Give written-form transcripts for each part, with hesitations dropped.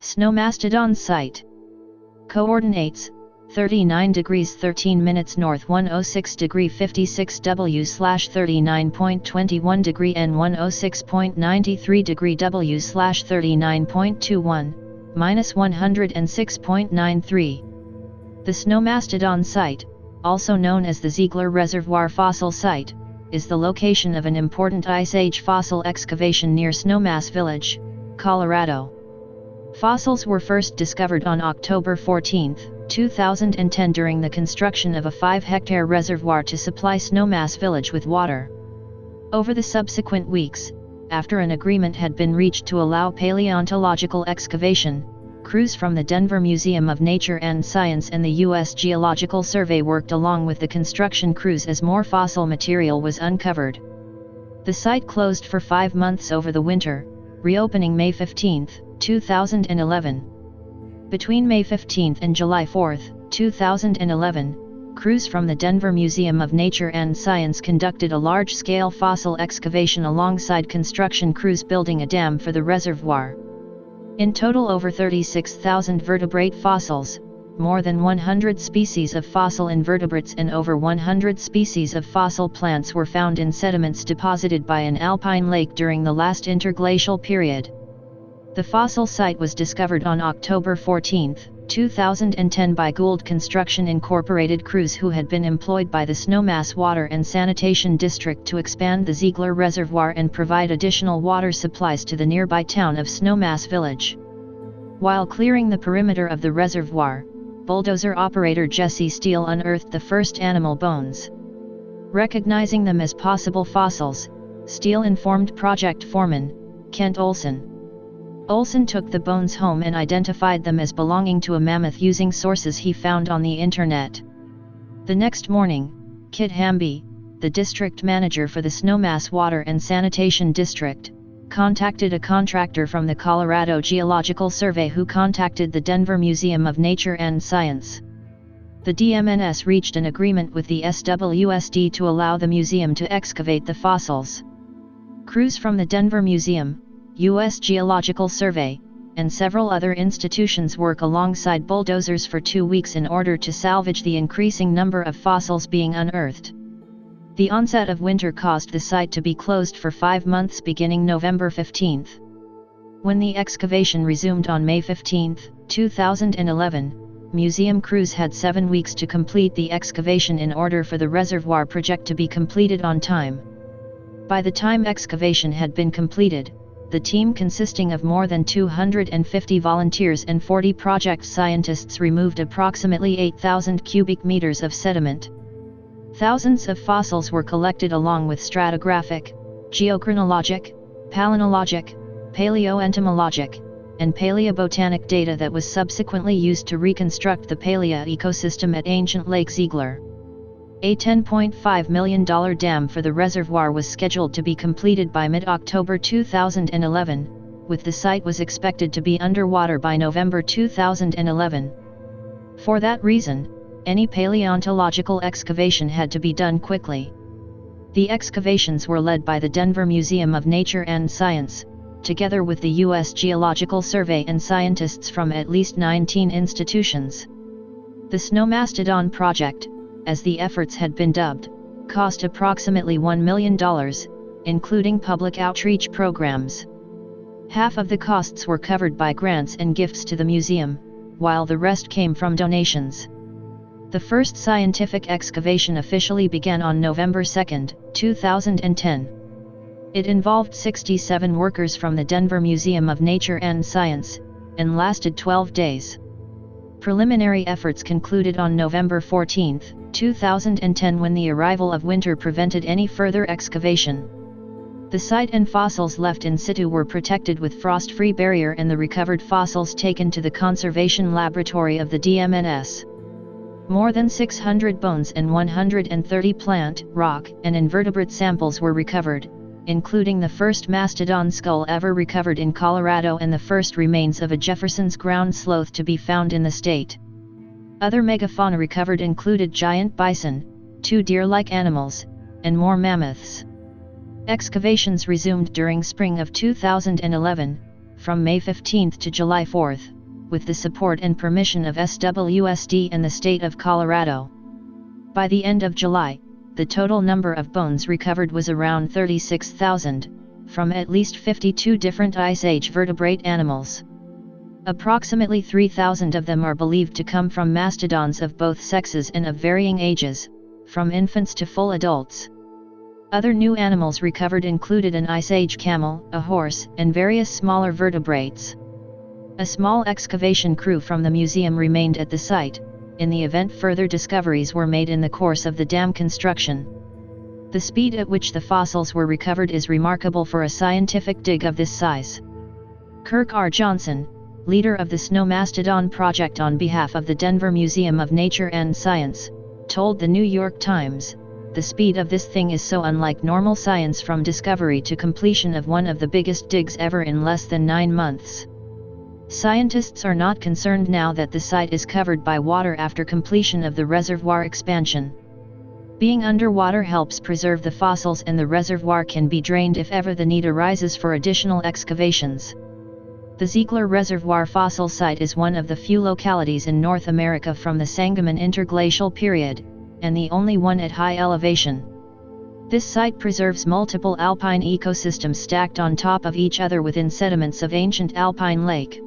Snowmastodon site. Coordinates: 39 degrees 13 minutes north, 106 degree 56 W/39.21 degree N, 106.93 degree W/39.21, -106.93. The Snowmastodon site, also known as the Ziegler Reservoir fossil site, is the location of an important Ice Age fossil excavation near Snowmass Village, Colorado. Fossils were first discovered on October 14, 2010 during the construction of a 5-hectare reservoir to supply Snowmass Village with water. Over the subsequent weeks, after an agreement had been reached to allow paleontological excavation, crews from the Denver Museum of Nature and Science and the U.S. Geological Survey worked along with the construction crews as more fossil material was uncovered. The site closed for 5 months over the winter, reopening May 15, 2011. Between May 15 and July 4, 2011, crews from the Denver Museum of Nature and Science conducted a large-scale fossil excavation alongside construction crews building a dam for the reservoir. In total, over 36,000 vertebrate fossils, more than 100 species of fossil invertebrates and over 100 species of fossil plants were found in sediments deposited by an alpine lake during the last interglacial period. The fossil site was discovered on October 14, 2010 by Gould Construction Incorporated crews who had been employed by the Snowmass Water and Sanitation District to expand the Ziegler Reservoir and provide additional water supplies to the nearby town of Snowmass Village. While clearing the perimeter of the reservoir, bulldozer operator Jesse Steele unearthed the first animal bones. Recognizing them as possible fossils, Steele informed project foreman, Kent Olson. Olson took the bones home and identified them as belonging to a mammoth using sources he found on the internet. The next morning, Kit Hamby, the district manager for the Snowmass Water and Sanitation District, contacted a contractor from the Colorado Geological Survey who contacted the Denver Museum of Nature and Science. The DMNS reached an agreement with the SWSD to allow the museum to excavate the fossils. Crews from the Denver Museum, U.S. Geological Survey, and several other institutions work alongside bulldozers for 2 weeks in order to salvage the increasing number of fossils being unearthed. The onset of winter caused the site to be closed for 5 months beginning November 15. When the excavation resumed on May 15, 2011, museum crews had 7 weeks to complete the excavation in order for the reservoir project to be completed on time. By the time excavation had been completed, the team consisting of more than 250 volunteers and 40 project scientists removed approximately 8,000 cubic meters of sediment. Thousands of fossils were collected along with stratigraphic, geochronologic, palynologic, paleoentomologic, and paleobotanic data that was subsequently used to reconstruct the palea ecosystem at ancient Lake Ziegler. A $10.5 million dam for the reservoir was scheduled to be completed by mid-October 2011, with the site was expected to be underwater by November 2011. For that reason, any paleontological excavation had to be done quickly. The excavations were led by the Denver Museum of Nature and Science, together with the U.S. Geological Survey and scientists from at least 19 institutions. The Snowmastodon project, as the efforts had been dubbed, cost approximately $1 million, including public outreach programs. Half of the costs were covered by grants and gifts to the museum, while the rest came from donations. The first scientific excavation officially began on November 2, 2010. It involved 67 workers from the Denver Museum of Nature and Science, and lasted 12 days. Preliminary efforts concluded on November 14, 2010 when the arrival of winter prevented any further excavation. The site and fossils left in situ were protected with frost-free barrier and the recovered fossils taken to the conservation laboratory of the DMNS. More than 600 bones and 130 plant, rock, and invertebrate samples were recovered, including the first mastodon skull ever recovered in Colorado and the first remains of a Jefferson's ground sloth to be found in the state. Other megafauna recovered included giant bison, 2 deer-like animals, and more mammoths. Excavations resumed during spring of 2011, from May 15 to July 4. with the support and permission of SWSD and the state of Colorado. By the end of July, the total number of bones recovered was around 36,000, from at least 52 different Ice Age vertebrate animals. Approximately 3,000 of them are believed to come from mastodons of both sexes and of varying ages, from infants to full adults. Other new animals recovered included an Ice Age camel, a horse, and various smaller vertebrates. A small excavation crew from the museum remained at the site, in the event further discoveries were made in the course of the dam construction. The speed at which the fossils were recovered is remarkable for a scientific dig of this size. Kirk R. Johnson, leader of the Snowmastodon project on behalf of the Denver Museum of Nature and Science, told the New York Times, "The speed of this thing is so unlike normal science, from discovery to completion of one of the biggest digs ever in less than 9 months. Scientists are not concerned now that the site is covered by water after completion of the reservoir expansion. Being underwater helps preserve the fossils, and the reservoir can be drained if ever the need arises for additional excavations." The Ziegler Reservoir fossil site is one of the few localities in North America from the Sangamon interglacial period, and the only one at high elevation. This site preserves multiple alpine ecosystems stacked on top of each other within sediments of ancient alpine lake.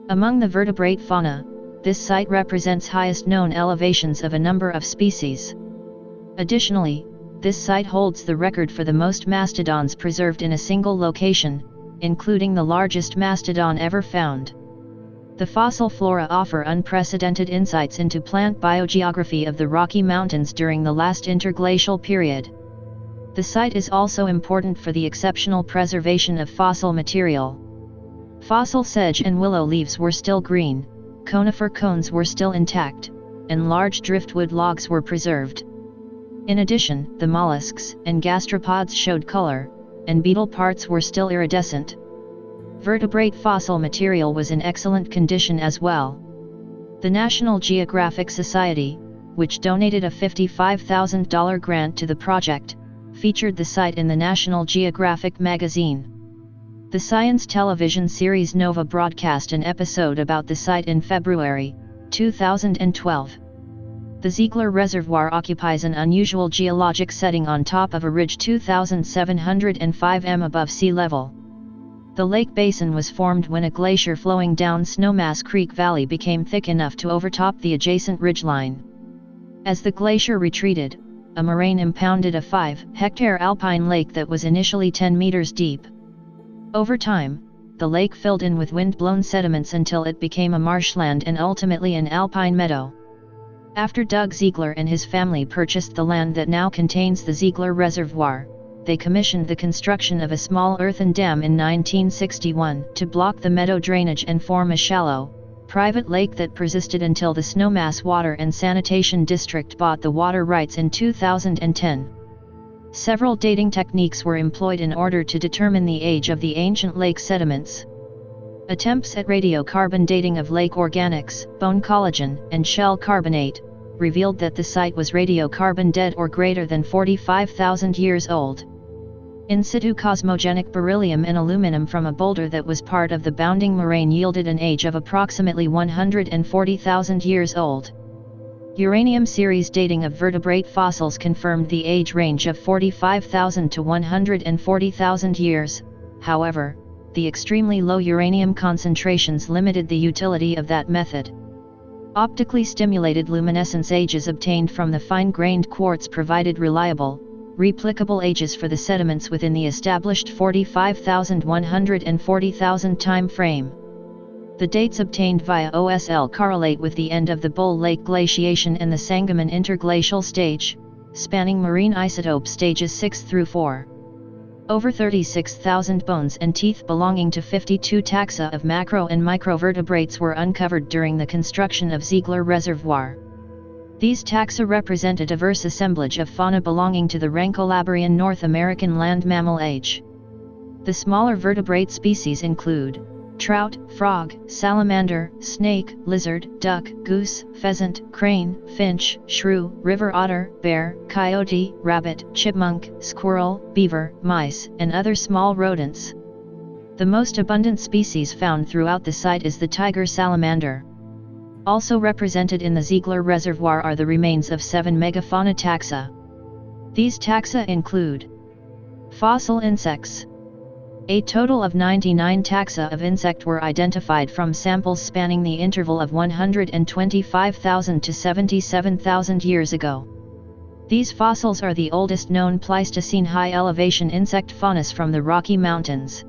Among the vertebrate fauna, this site represents highest known elevations of a number of species. Additionally, this site holds the record for the most mastodons preserved in a single location, including the largest mastodon ever found. The fossil flora offer unprecedented insights into plant biogeography of the Rocky Mountains during the last interglacial period. The site is also important for the exceptional preservation of fossil material. Fossil sedge and willow leaves were still green, conifer cones were still intact, and large driftwood logs were preserved. In addition, the mollusks and gastropods showed color, and beetle parts were still iridescent. Vertebrate fossil material was in excellent condition as well. The National Geographic Society, which donated a $55,000 grant to the project, featured the site in the National Geographic magazine. The science television series Nova broadcast an episode about the site in February 2012. The Ziegler Reservoir occupies an unusual geologic setting on top of a ridge 2,705 m above sea level. The lake basin was formed when a glacier flowing down Snowmass Creek Valley became thick enough to overtop the adjacent ridgeline. As the glacier retreated, a moraine impounded a 5-hectare alpine lake that was initially 10 meters deep. Over time, the lake filled in with wind-blown sediments until it became a marshland and ultimately an alpine meadow. After Doug Ziegler and his family purchased the land that now contains the Ziegler Reservoir, they commissioned the construction of a small earthen dam in 1961 to block the meadow drainage and form a shallow, private lake that persisted until the Snowmass Water and Sanitation District bought the water rights in 2010. Several dating techniques were employed in order to determine the age of the ancient lake sediments. Attempts at radiocarbon dating of lake organics, bone collagen, and shell carbonate revealed that the site was radiocarbon dead or greater than 45,000 years old. In situ cosmogenic beryllium and aluminum from a boulder that was part of the bounding moraine yielded an age of approximately 140,000 years old. Uranium series dating of vertebrate fossils confirmed the age range of 45,000 to 140,000 years. However, the extremely low uranium concentrations limited the utility of that method. Optically stimulated luminescence ages obtained from the fine-grained quartz provided reliable, replicable ages for the sediments within the established 45,000–140,000 time frame. The dates obtained via OSL correlate with the end of the Bull Lake glaciation and the Sangamon interglacial stage, spanning marine isotope stages 6 through 4. Over 36,000 bones and teeth belonging to 52 taxa of macro and microvertebrates were uncovered during the construction of Ziegler Reservoir. These taxa represent a diverse assemblage of fauna belonging to the Rancolabarian North American land mammal age. The smaller vertebrate species include trout, frog, salamander, snake, lizard, duck, goose, pheasant, crane, finch, shrew, river otter, bear, coyote, rabbit, chipmunk, squirrel, beaver, mice, and other small rodents. The most abundant species found throughout the site is the tiger salamander. Also represented in the Ziegler Reservoir are the remains of 7 megafauna taxa. These taxa include fossil insects. A total of 99 taxa of insect were identified from samples spanning the interval of 125,000 to 77,000 years ago. These fossils are the oldest known Pleistocene high-elevation insect faunas from the Rocky Mountains.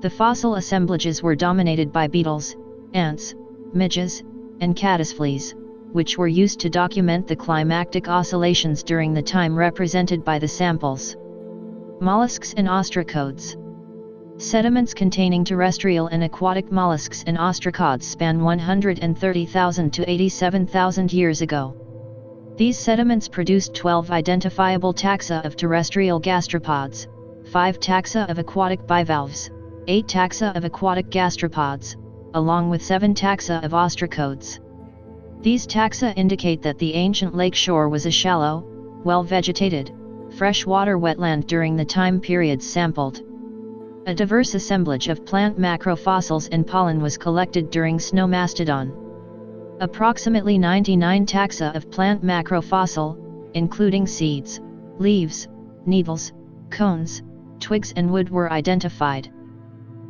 The fossil assemblages were dominated by beetles, ants, midges, and caddisflies, which were used to document the climactic oscillations during the time represented by the samples. Mollusks and ostracods. Sediments containing terrestrial and aquatic mollusks and ostracods span 130,000 to 87,000 years ago. These sediments produced 12 identifiable taxa of terrestrial gastropods, 5 taxa of aquatic bivalves, 8 taxa of aquatic gastropods, along with 7 taxa of ostracods. These taxa indicate that the ancient lake shore was a shallow, well-vegetated, freshwater wetland during the time periods sampled. A diverse assemblage of plant macrofossils and pollen was collected during Snowmastodon. Approximately 99 taxa of plant macrofossil, including seeds, leaves, needles, cones, twigs and wood were identified.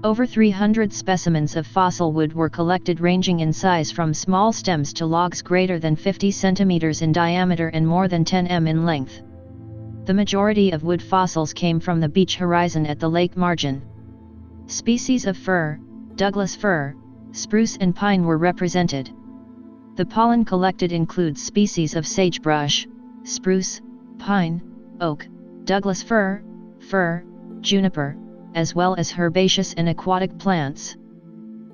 Over 300 specimens of fossil wood were collected ranging in size from small stems to logs greater than 50 cm in diameter and more than 10 m in length. The majority of wood fossils came from the beach horizon at the lake margin. Species of fir, Douglas fir, spruce and pine were represented. The pollen collected includes species of sagebrush, spruce, pine, oak, Douglas fir, juniper, as well as herbaceous and aquatic plants.